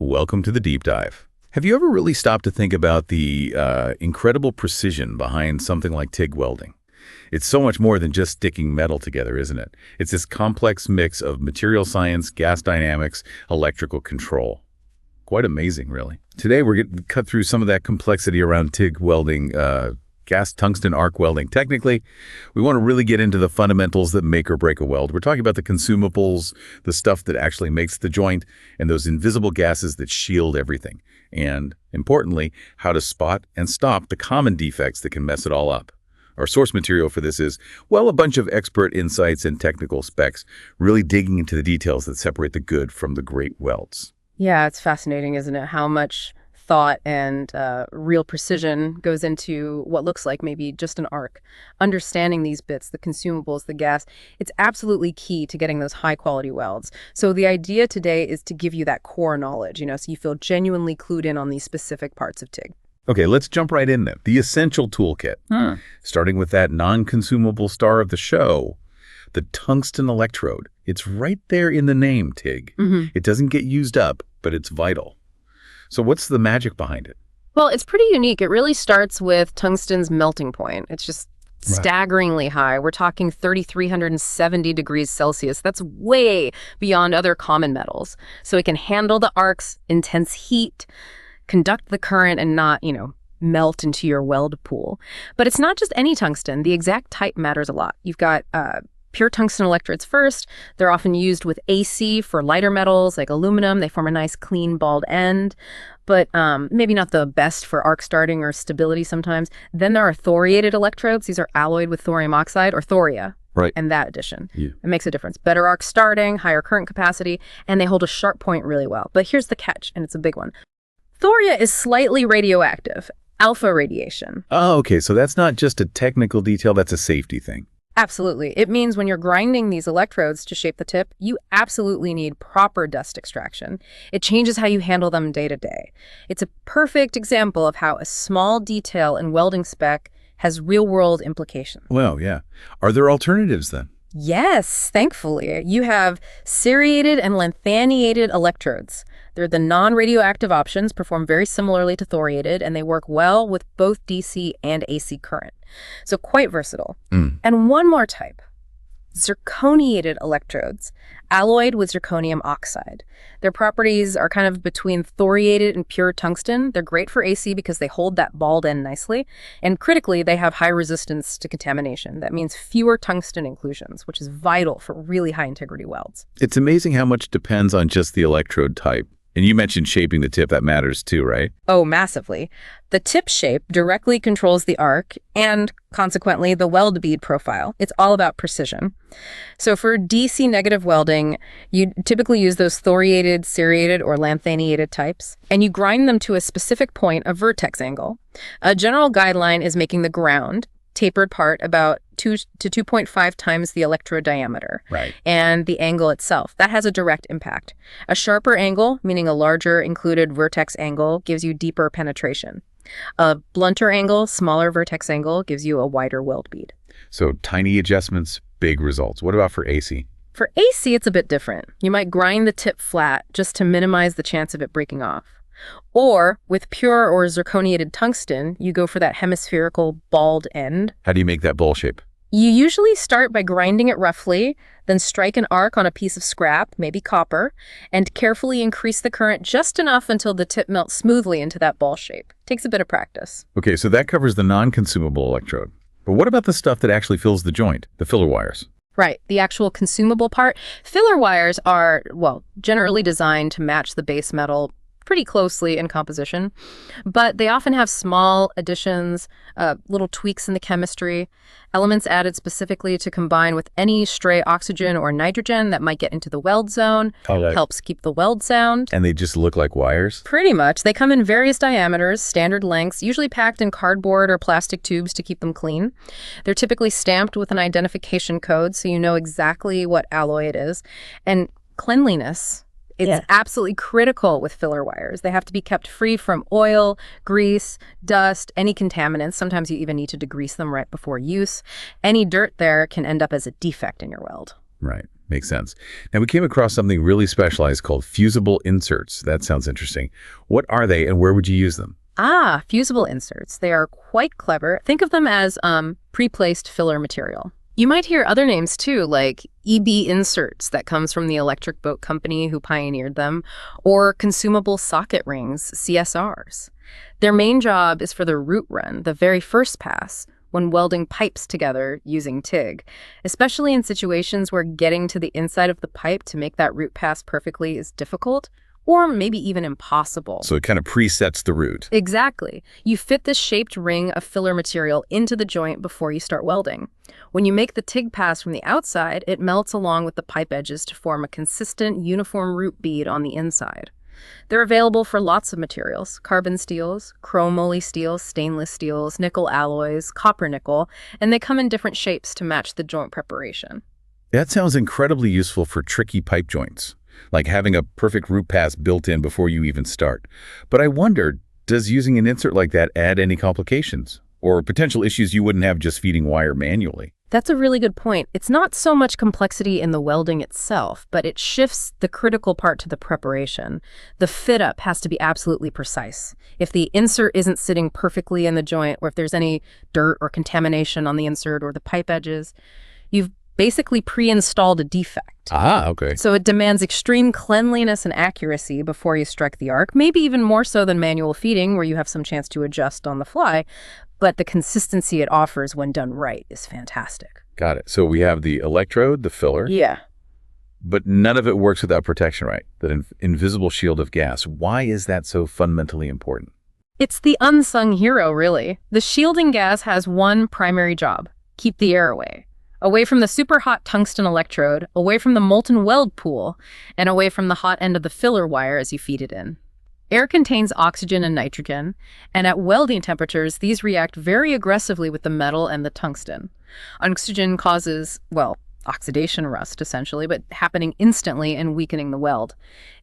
welcome to the deep dive. Have you ever really stopped to think about the incredible precision behind something like TIG welding? It's so much more than just sticking metal together, isn't it? It's this complex mix of material science, gas dynamics, electrical control. Quite amazing, really. Today, we're going to cut through some of that complexity around TIG welding, gas tungsten arc welding. Technically, we want to really get into the fundamentals that make or break a weld. We're talking about the consumables, the stuff that actually makes the joint, and those invisible gases that shield everything. And importantly, how to spot and stop the common defects that can mess it all up. Our source material for this is, well, a bunch of expert insights and technical specs, really digging into the details that separate the good from the great welds. Yeah, it's fascinating, isn't it? How much thought and real precision goes into what looks like maybe just an arc. Understanding these bits, the consumables, the gas, it's absolutely key to getting those high quality welds. So the idea today is to give you that core knowledge, so you feel genuinely clued in on these specific parts of TIG. Okay, let's jump right in then. The essential toolkit, starting with that non-consumable star of the show, the tungsten electrode. It's right there in the name, TIG. It doesn't get used up, but it's vital. So what's the magic behind it? Well, it's pretty unique. It really starts with tungsten's melting point. It's just staggeringly high. We're talking 3,370 degrees Celsius. That's way beyond other common metals. So it can handle the arc's intense heat, conduct the current, and not, melt into your weld pool. But it's not just any tungsten. The exact type matters a lot. You've got pure tungsten electrodes first. They're often used with AC for lighter metals like aluminum. They form a nice clean bald end, but maybe not the best for arc starting or stability sometimes. Then there are thoriated electrodes. These are alloyed with thorium oxide or thoria. Right. And that addition. It makes a difference. Better arc starting, higher current capacity, and they hold a sharp point really well. But here's the catch, and it's a big one. Thoria is slightly radioactive, alpha radiation. Oh, okay. So that's not just a technical detail, that's a safety thing. Absolutely. It means when you're grinding these electrodes to shape the tip, you absolutely need proper dust extraction. It changes how you handle them day to day. It's a perfect example of how a small detail in welding spec has real-world implications. Well, yeah. Are there alternatives then? Yes, thankfully. You have serrated and lanthanated electrodes. They're the non-radioactive options, perform very similarly to thoriated, and they work well with both DC and AC current. So quite versatile. And one more type, zirconiated electrodes, alloyed with zirconium oxide. Their properties are kind of between thoriated and pure tungsten. They're great for AC because they hold that bald end nicely. And critically, they have high resistance to contamination. That means fewer tungsten inclusions, which is vital for really high integrity welds. It's amazing how much depends on just the electrode type. And you mentioned shaping the tip. That matters too, right? Oh, massively. The tip shape directly controls the arc and, consequently, the weld bead profile. It's all about precision. So for DC negative welding, you typically use those thoriated, serrated, or lanthanated types, and you grind them to a specific point of vertex angle. A general guideline is making the ground, tapered part, about 2 to 2.5 times the electrode diameter. Right. And the angle itself. That has a direct impact. A sharper angle, meaning a larger included vertex angle, gives you deeper penetration. A blunter angle, smaller vertex angle, gives you a wider weld bead. So tiny adjustments, big results. What about for AC? For AC, it's a bit different. You might grind the tip flat just to minimize the chance of it breaking off. Or with pure or zirconiated tungsten, you go for that hemispherical bald end. How do you make that bowl shape? You usually start by grinding it roughly, then strike an arc on a piece of scrap, maybe copper, and carefully increase the current just enough until the tip melts smoothly into that ball shape. Takes a bit of practice. Okay, so that covers the non-consumable electrode. But what about the stuff that actually fills the joint, the filler wires? Right, the actual consumable part. Filler wires are, generally designed to match the base metal pretty closely in composition, but they often have small additions, little tweaks in the chemistry, elements added specifically to combine with any stray oxygen or nitrogen that might get into the weld zone, helps keep the weld sound. And they just look like wires? Pretty much. They come in various diameters, standard lengths, usually packed in cardboard or plastic tubes to keep them clean. They're typically stamped with an identification code so you know exactly what alloy it is. And cleanliness. It's absolutely critical with filler wires. They have to be kept free from oil, grease, dust, any contaminants. Sometimes you even need to degrease them right before use. Any dirt there can end up as a defect in your weld. Right. Makes sense. Now, we came across something really specialized called fusible inserts. That sounds interesting. What are they and where would you use them? Fusible inserts. They are quite clever. Think of them as pre-placed filler material. You might hear other names too, like EB inserts, that comes from the electric boat company who pioneered them, or consumable socket rings, CSRs. Their main job is for the root run, the very first pass, when welding pipes together using TIG, especially in situations where getting to the inside of the pipe to make that root pass perfectly is difficult, or maybe even impossible. So it kind of presets the root. Exactly. You fit this shaped ring of filler material into the joint before you start welding. When you make the TIG pass from the outside, it melts along with the pipe edges to form a consistent, uniform root bead on the inside. They're available for lots of materials: carbon steels, chrome moly steels, stainless steels, nickel alloys, copper nickel, and they come in different shapes to match the joint preparation. That sounds incredibly useful for tricky pipe joints, like having a perfect root pass built in before you even start. But I wonder, does using an insert like that add any complications or potential issues you wouldn't have just feeding wire manually? That's a really good point. It's not so much complexity in the welding itself, but it shifts the critical part to the preparation. The fit-up has to be absolutely precise. If the insert isn't sitting perfectly in the joint, or if there's any dirt or contamination on the insert or the pipe edges, you've basically pre-installed a defect. Okay. So it demands extreme cleanliness and accuracy before you strike the arc, maybe even more so than manual feeding, where you have some chance to adjust on the fly. But the consistency it offers when done right is fantastic. Got it. So we have the electrode, the filler. Yeah. But none of it works without protection, right? That invisible shield of gas. Why is that so fundamentally important? It's the unsung hero, really. The shielding gas has one primary job: keep the air away from the super hot tungsten electrode, away from the molten weld pool, and away from the hot end of the filler wire as you feed it in. Air contains oxygen and nitrogen, and at welding temperatures, these react very aggressively with the metal and the tungsten. Oxygen causes, well, oxidation rust, essentially, but happening instantly and weakening the weld.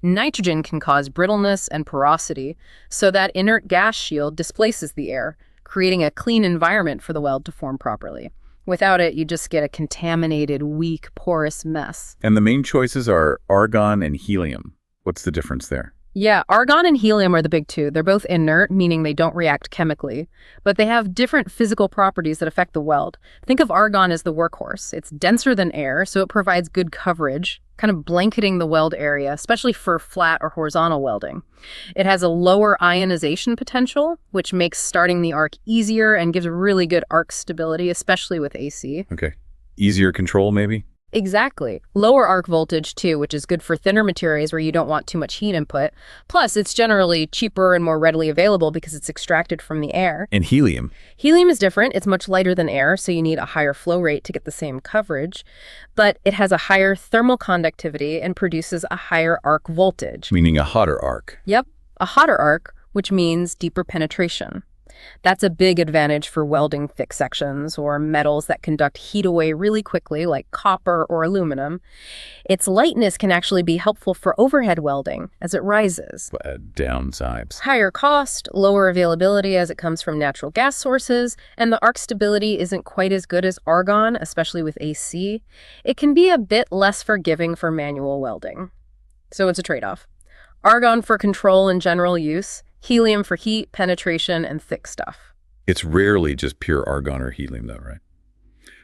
Nitrogen can cause brittleness and porosity, so that inert gas shield displaces the air, creating a clean environment for the weld to form properly. Without it, you just get a contaminated, weak, porous mess. And the main choices are argon and helium. What's the difference there? Yeah, argon and helium are the big two. They're both inert, meaning they don't react chemically, but they have different physical properties that affect the weld. Think of argon as the workhorse. It's denser than air, so it provides good coverage, kind of blanketing the weld area, especially for flat or horizontal welding. It has a lower ionization potential, which makes starting the arc easier and gives really good arc stability, especially with AC. Okay. Easier control, maybe? Exactly. Lower arc voltage, too, which is good for thinner materials where you don't want too much heat input. Plus, it's generally cheaper and more readily available because it's extracted from the air. And helium? Helium is different. It's much lighter than air, so you need a higher flow rate to get the same coverage. But it has a higher thermal conductivity and produces a higher arc voltage. Meaning a hotter arc. Yep, a hotter arc, which means deeper penetration. That's a big advantage for welding thick sections or metals that conduct heat away really quickly, like copper or aluminum. Its lightness can actually be helpful for overhead welding as it rises. Downsides. Higher cost, lower availability as it comes from natural gas sources, and the arc stability isn't quite as good as argon, especially with AC. It can be a bit less forgiving for manual welding. So it's a trade-off. Argon for control and general use, helium for heat, penetration, and thick stuff. It's rarely just pure argon or helium, though, right?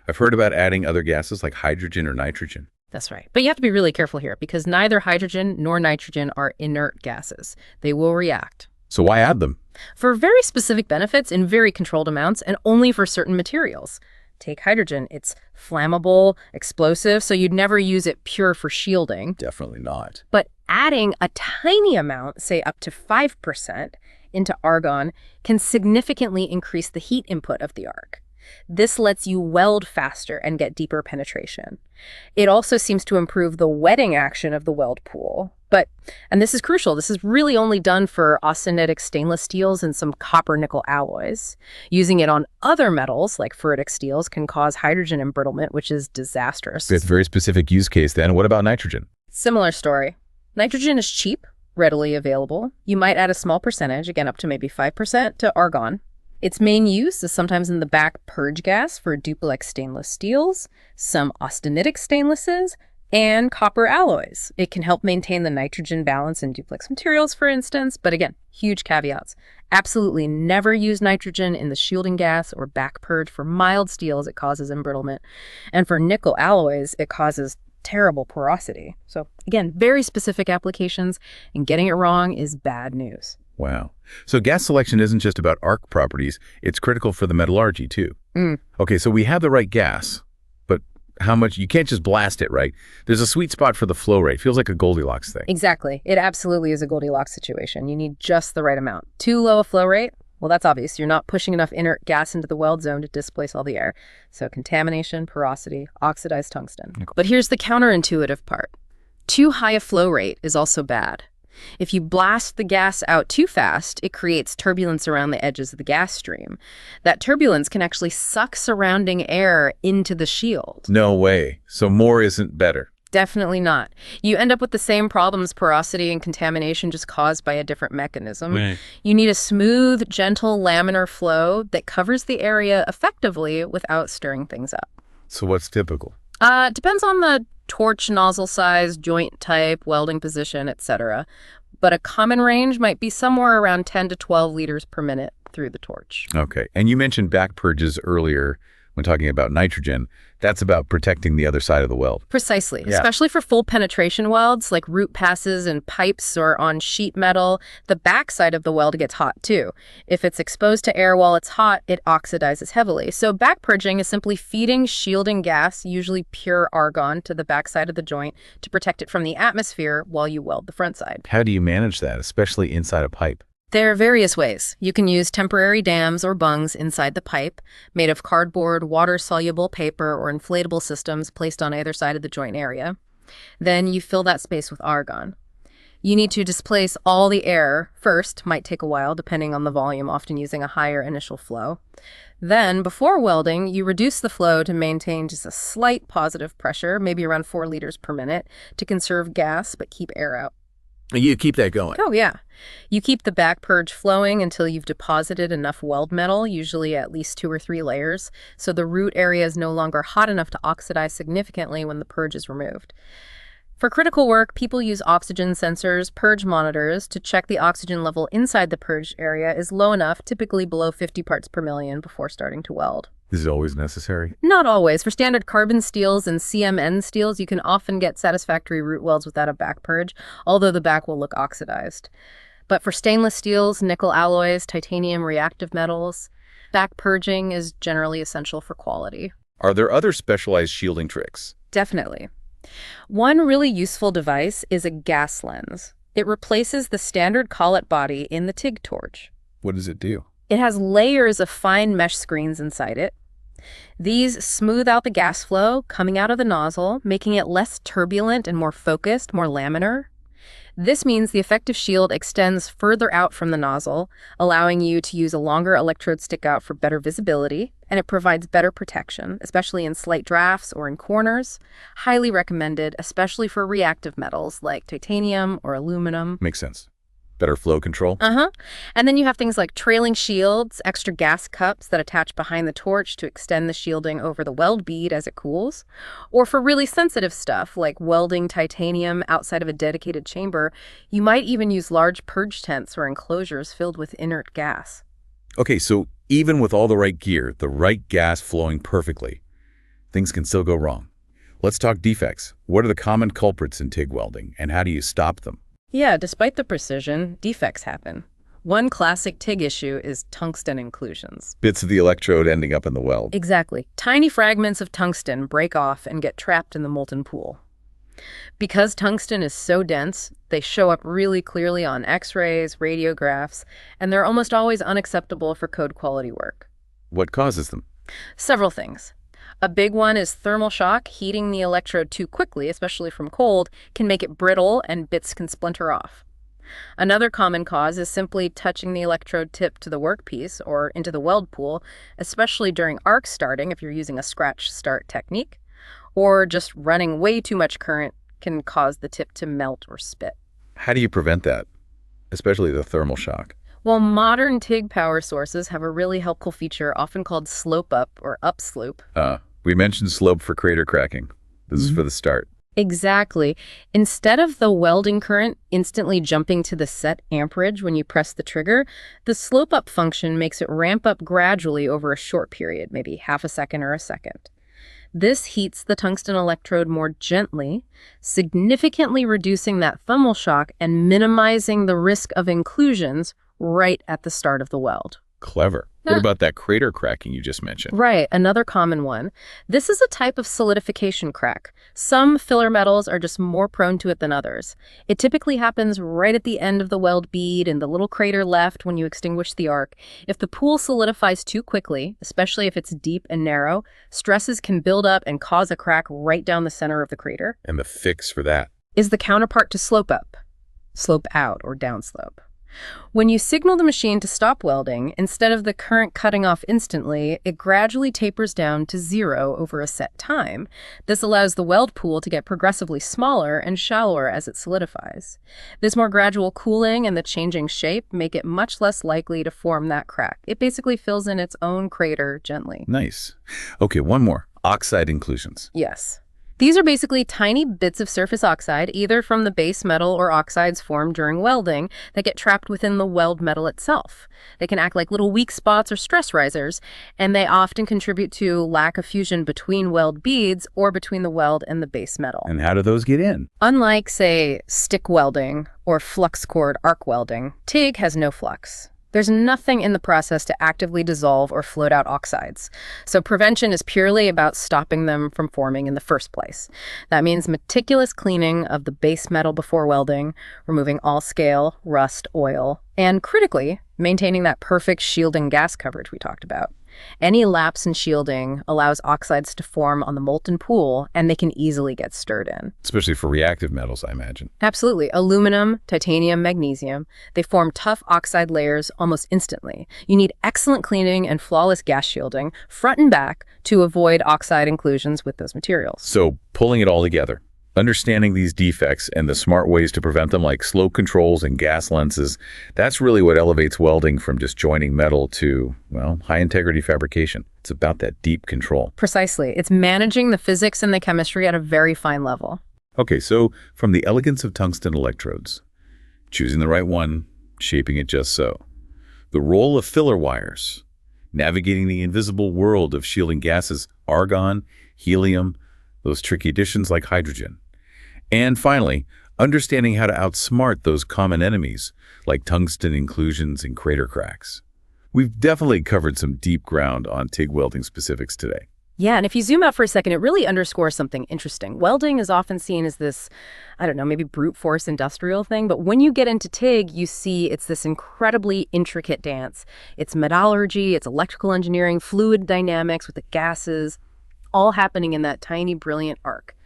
I've heard about adding other gases like hydrogen or nitrogen. That's right. But you have to be really careful here because neither hydrogen nor nitrogen are inert gases. They will react. So why add them? For very specific benefits in very controlled amounts and only for certain materials. Take hydrogen. It's flammable, explosive, so you'd never use it pure for shielding. Definitely not. But adding a tiny amount, say up to 5%, into argon can significantly increase the heat input of the arc. This lets you weld faster and get deeper penetration. It also seems to improve the wetting action of the weld pool. But, and this is crucial, this is really only done for austenitic stainless steels and some copper-nickel alloys. Using it on other metals, like ferritic steels, can cause hydrogen embrittlement, which is disastrous. It's a very specific use case then. What about nitrogen? Similar story. Nitrogen is cheap, readily available. You might add a small percentage, again up to maybe 5%, to argon. Its main use is sometimes in the back purge gas for duplex stainless steels, some austenitic stainlesses, And copper alloys. It can help maintain the nitrogen balance in duplex materials, for instance, but again, huge caveats. Absolutely never use nitrogen in the shielding gas or back purge. For mild steels, it causes embrittlement. And for nickel alloys, it causes terrible porosity. So again, very specific applications, and getting it wrong is bad news. Wow. So gas selection isn't just about arc properties, it's critical for the metallurgy too. Okay, so we have the right gas, but how much? You can't just blast it, right? There's a sweet spot for the flow rate. Feels like a Goldilocks thing. Exactly. It absolutely is a Goldilocks situation. You need just the right amount. Too low a flow rate? Well, that's obvious. You're not pushing enough inert gas into the weld zone to displace all the air. So contamination, porosity, oxidized tungsten. But here's the counterintuitive part. Too high a flow rate is also bad. If you blast the gas out too fast, it creates turbulence around the edges of the gas stream. That turbulence can actually suck surrounding air into the shield. No way. So more isn't better. Definitely not. You end up with the same problems, porosity and contamination, just caused by a different mechanism. Right. You need a smooth, gentle, laminar flow that covers the area effectively without stirring things up. So what's typical? Depends on the torch nozzle size, joint type, welding position, etc. But a common range might be somewhere around 10 to 12 liters per minute through the torch. Okay. And you mentioned back purges earlier when talking about nitrogen. That's about protecting the other side of the weld. Precisely. Yeah. Especially for full penetration welds like root passes and pipes or on sheet metal, the backside of the weld gets hot too. If it's exposed to air while it's hot, it oxidizes heavily. So back purging is simply feeding shielding gas, usually pure argon, to the backside of the joint to protect it from the atmosphere while you weld the front side. How do you manage that, especially inside a pipe? There are various ways. You can use temporary dams or bungs inside the pipe, made of cardboard, water-soluble paper, or inflatable systems placed on either side of the joint area. Then you fill that space with argon. You need to displace all the air first, might take a while depending on the volume, often using a higher initial flow. Then, before welding, you reduce the flow to maintain just a slight positive pressure, maybe around 4 liters per minute, to conserve gas but keep air out. You keep that going. Oh, yeah. You keep the back purge flowing until you've deposited enough weld metal, usually at least 2 or 3 layers, so the root area is no longer hot enough to oxidize significantly when the purge is removed. For critical work, people use oxygen sensors, purge monitors, to check the oxygen level inside the purge area is low enough, typically below 50 parts per million, before starting to weld. This is always necessary? Not always. For standard carbon steels and CMN steels, you can often get satisfactory root welds without a back purge, although the back will look oxidized. But for stainless steels, nickel alloys, titanium, reactive metals, back purging is generally essential for quality. Are there other specialized shielding tricks? Definitely. One really useful device is a gas lens. It replaces the standard collet body in the TIG torch. What does it do? It has layers of fine mesh screens inside it. These smooth out the gas flow coming out of the nozzle, making it less turbulent and more focused, more laminar. This means the effective shield extends further out from the nozzle, allowing you to use a longer electrode stick out for better visibility, and it provides better protection, especially in slight drafts or in corners. Highly recommended, especially for reactive metals like titanium or aluminum. Makes sense. Better flow control? And then you have things like trailing shields, extra gas cups that attach behind the torch to extend the shielding over the weld bead as it cools. Or for really sensitive stuff like welding titanium outside of a dedicated chamber, you might even use large purge tents or enclosures filled with inert gas. Okay, so even with all the right gear, the right gas flowing perfectly, things can still go wrong. Let's talk defects. What are the common culprits in TIG welding, and how do you stop them? Yeah, despite the precision, defects happen. One classic TIG issue is tungsten inclusions. Bits of the electrode ending up in the weld. Exactly. Tiny fragments of tungsten break off and get trapped in the molten pool. Because tungsten is so dense, they show up really clearly on X-rays, radiographs, and they're almost always unacceptable for code quality work. What causes them? Several things. A big one is thermal shock. Heating the electrode too quickly, especially from cold, can make it brittle and bits can splinter off. Another common cause is simply touching the electrode tip to the workpiece or into the weld pool, especially during arc starting if you're using a scratch start technique, or just running way too much current can cause the tip to melt or spit. How do you prevent that, especially the thermal shock? Well, modern TIG power sources have a really helpful feature often called slope up or up slope. We mentioned slope for crater cracking. This is for the start. Exactly. Instead of the welding current instantly jumping to the set amperage when you press the trigger, the slope-up function makes it ramp up gradually over a short period, maybe half a second or a second. This heats the tungsten electrode more gently, significantly reducing that thermal shock and minimizing the risk of inclusions right at the start of the weld. Clever. What about that crater cracking you just mentioned? Right, another common one. This is a type of solidification crack. Some filler metals are just more prone to it than others. It typically happens right at the end of the weld bead in the little crater left when you extinguish the arc. If the pool solidifies too quickly, especially if it's deep and narrow, stresses can build up and cause a crack right down the center of the crater. And the fix for that Is the counterpart to slope up, slope out, or downslope. When you signal the machine to stop welding, instead of the current cutting off instantly, it gradually tapers down to 0 over a set time. This allows the weld pool to get progressively smaller and shallower as it solidifies. This more gradual cooling and the changing shape make it much less likely to form that crack. It basically fills in its own crater gently. Nice. Okay, one more. Oxide inclusions. Yes. These are basically tiny bits of surface oxide, either from the base metal or oxides formed during welding, that get trapped within the weld metal itself. They can act like little weak spots or stress risers, and they often contribute to lack of fusion between weld beads or between the weld and the base metal. And how do those get in? Unlike, say, stick welding or flux cord arc welding, TIG has no flux. There's nothing in the process to actively dissolve or float out oxides. So prevention is purely about stopping them from forming in the first place. That means meticulous cleaning of the base metal before welding, removing all scale, rust, oil, and critically, maintaining that perfect shielding gas coverage we talked about. Any lapse in shielding allows oxides to form on the molten pool, and they can easily get stirred in. Especially for reactive metals, I imagine. Absolutely. Aluminum, titanium, magnesium, they form tough oxide layers almost instantly. You need excellent cleaning and flawless gas shielding, front and back, to avoid oxide inclusions with those materials. So pulling it all together, understanding these defects and the smart ways to prevent them, like slope controls and gas lenses, that's really what elevates welding from just joining metal to, well, high-integrity fabrication. It's about that deep control. Precisely. It's managing the physics and the chemistry at a very fine level. Okay, so from the elegance of tungsten electrodes, choosing the right one, shaping it just so, the role of filler wires, navigating the invisible world of shielding gases, argon, helium, those tricky additions like hydrogen, and finally, understanding how to outsmart those common enemies, like tungsten inclusions and crater cracks. We've definitely covered some deep ground on TIG welding specifics today. Yeah, and if you zoom out for a second, it really underscores something interesting. Welding is often seen as this, I don't know, maybe brute force industrial thing, but when you get into TIG, you see it's this incredibly intricate dance. It's metallurgy, it's electrical engineering, fluid dynamics with the gases, all happening in that tiny, brilliant arc.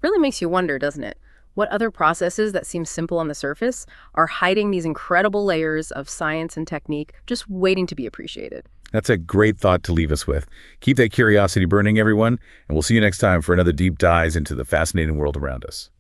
Really makes you wonder, doesn't it? What other processes that seem simple on the surface are hiding these incredible layers of science and technique just waiting to be appreciated? That's a great thought to leave us with. Keep that curiosity burning, everyone, and we'll see you next time for another deep dive into the fascinating world around us.